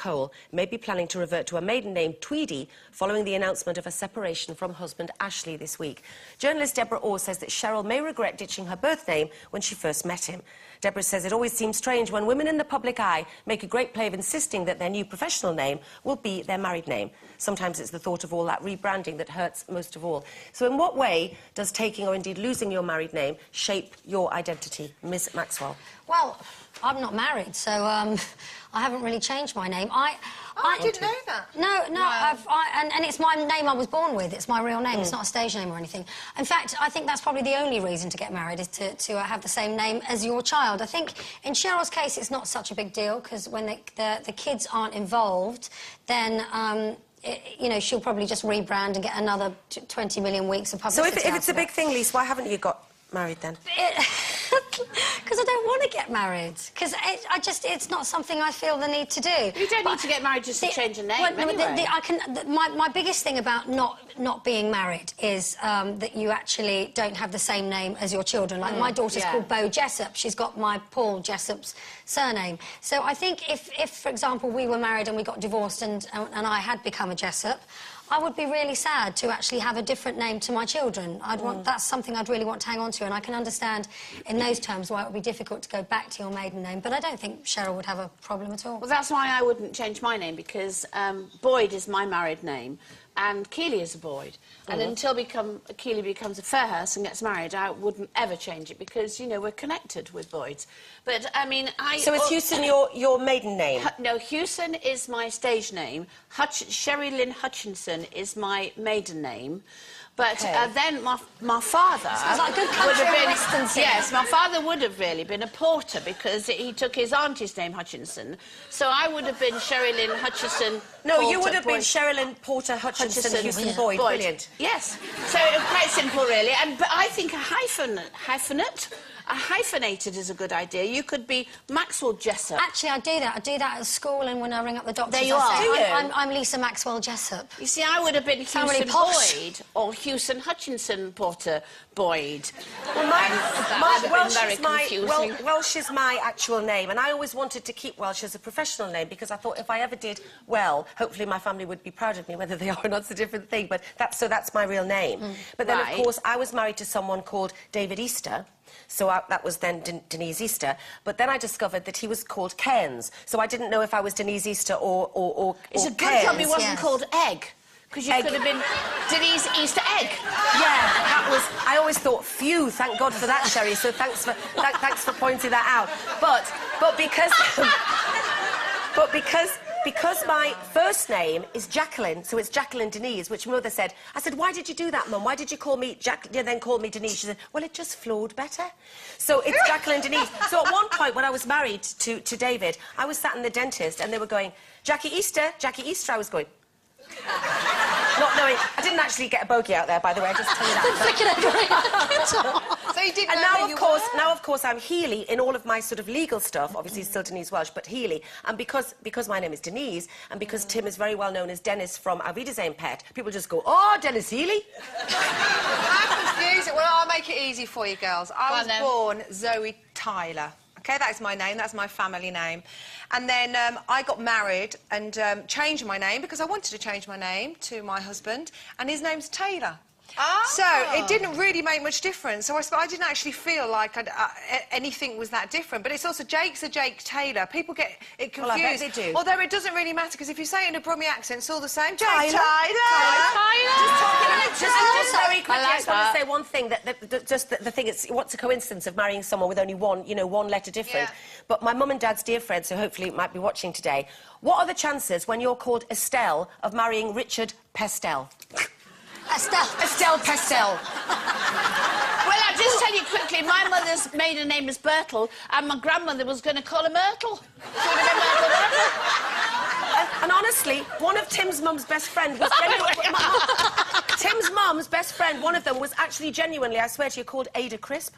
Cole may be planning to revert to her maiden name, Tweedy, following the announcement of her separation from husband Ashley this week. Journalist Deborah Orr says that Cheryl may regret ditching her birth name when she first met him. Deborah says it always seems strange when women in the public eye make a great play of insisting that their new professional name will be their married name. Sometimes it's the thought of all that rebranding that hurts most of all. So in what way does taking or indeed losing your married name shape your identity, Ms. Maxwell? Well, I'm not married, so I haven't really changed my name. I didn't know that. No, wow. And it's my name I was born with. It's my real name. It's not a stage name or anything. In fact, I think that's probably the only reason to get married, is to have the same name as your child. I think in Cheryl's case, it's not such a big deal, because when the kids aren't involved, then... you know, she'll probably just rebrand and get another 20 million weeks of publicity. So if it's a big thing, Lise, why haven't you got married then? Because I don't want to get married. Because it's not something I feel the need to do. You don't need to get married just to change your name, anyway. My biggest thing about not being married is that you actually don't have the same name as your children. Like, my daughter's called Beau Jessup. She's got my Paul Jessup's surname. So I think if, for example, we were married and we got divorced and I had become a Jessup, I would be really sad to actually have a different name to my children. That's something I'd really want to hang on to, and I can understand in those terms why it would be difficult to go back to your maiden name, but I don't think Cheryl would have a problem at all. Well, that's why I wouldn't change my name, because Boyd is my married name, and Keeley is a Boyd. And until Keeley becomes a Fairhurst and gets married, I wouldn't ever change it, because, you know, we're connected with Boyds. But, I mean, So is Hewson your maiden name? No, Hewson is my stage name. Sherry Lynn Hutchinson is my maiden name. But then my father like good country would have western been... Yes, my father would have really been a porter, because he took his auntie's name, Hutchinson. So I would have been Sherry Lynn Hutchinson... No, Porter, you would have been Boyd. Cheryl Porter Hutchinson Hewson Boyd. Brilliant. Yes. So it was quite simple, really. But I think a hyphenated is a good idea. You could be Maxwell Jessup. Actually, I do that. I do that at school, and when I ring up the doctors, There you I are. say, Do you? I'm Lisa Maxwell Jessup. You see, I would have been Hewson really posh. Boyd or Hewson Hutchinson Porter Boyd. Well, Welsh is my actual name, and I always wanted to keep Welsh as a professional name, because I thought if I ever did well, hopefully my family would be proud of me. Whether they are or not's a different thing, but that's my real name. But then, of course, I was married to someone called David Easter. So that was then Denise Easter. But then I discovered that he was called Cairns. So I didn't know if I was Denise Easter or It's a good Cairns. job he wasn't called Egg, because you could have been Denise Easter Egg. Yeah, that was... I always thought, phew, thank God for that, Sherry. So thanks for pointing that out. But because my first name is Jacqueline, so it's Jacqueline Denise, which Mother said. I said, why did you do that, Mum? Why did you call me then call me Denise? She said, well, it just flowed better. So it's Jacqueline Denise. So at one point, when I was married to David, I was sat in the dentist, and they were going, Jackie Easter, Jackie Easter. I was going... Not knowing... I didn't actually get a bogey out there, by the way, I just tell you that. So you didn't And know now, of course, I'm Healy in all of my sort of legal stuff. Obviously, it's still Denise Welsh, but Healy. And because my name is Denise, and because Tim is very well known as Dennis from Our Wiedersehen Pet, people just go, oh, Dennis Healy. I'm confused. Well, I'll make it easy for you, girls. I was born Zoe Tyler. OK, that's my name, that's my family name. And then I got married and changed my name, because I wanted to change my name to my husband, and his name's Taylor. So it didn't really make much difference. So I didn't actually feel like anything was that different. But it's also Jake's a Jake Taylor. People get it confused. Well, I bet they do. Although it doesn't really matter, because if you say it in a Brummie accent, it's all the same. Jake Tyler. Just very quickly, I just want to say one thing. The thing is, what's a coincidence of marrying someone with only one letter different? Yeah. But my mum and dad's dear friend, so hopefully might be watching today. What are the chances, when you're called Estelle, of marrying Richard Pestel? Estelle Pestel. Well, I'll just tell you quickly, my mother's maiden name is Bertle, and my grandmother was going to call her Myrtle. And honestly, one of Tim's mum's best friend was Tim's mum's best friend, one of them was actually genuinely, I swear to you, called Ada Crisp.